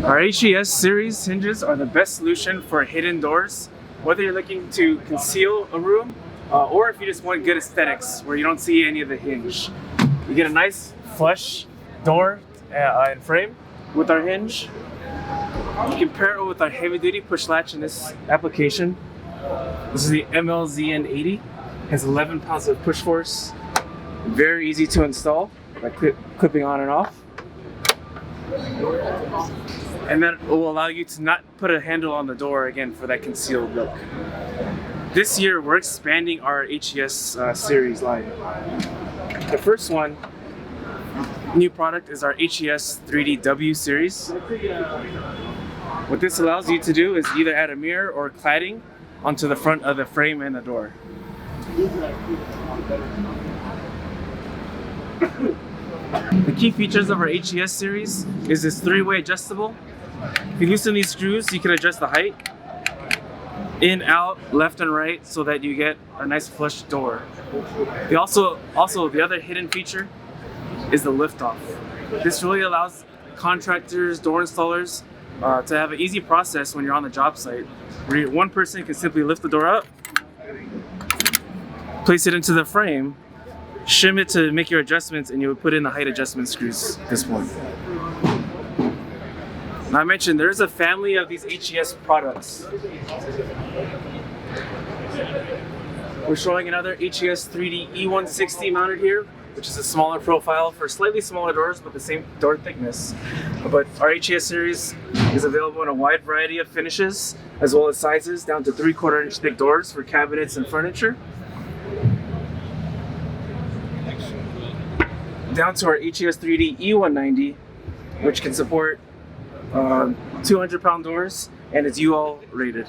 Our HES series hinges are the best solution for hidden doors, whether you're looking to conceal a room or if you just want good aesthetics where you don't see any of the hinge. You get a nice flush door and frame with our hinge. You can pair it with our heavy duty push latch in this application. This is the MLZN80. It has 11 pounds of push force. Very easy to install by clipping on and off. And that will allow you to not put a handle on the door again for that concealed look. This year we're expanding our HES series line. The first one, new product, is our HES3D W series. What this allows you to do is either add a mirror or cladding onto the front of the frame and the door. The key features of our HES series is this three-way adjustable. If you loosen these screws, you can adjust the height, in, out, left, and right, so that you get a nice flush door. The other hidden feature is the lift-off. This really allows contractors, door installers, to have an easy process when you're on the job site, where one person can simply lift the door up, place it into the frame, shim it to make your adjustments, and you would put in the height adjustment screws at this point. Now I mentioned there's a family of these HES products. We're showing another HES3D E160 mounted here, which is a smaller profile for slightly smaller doors but the same door thickness. But our HES series is available in a wide variety of finishes as well as sizes, down to 3/4 inch thick doors for cabinets and furniture. Down to our HES3D E190, which can support 200-pound doors and is UL rated.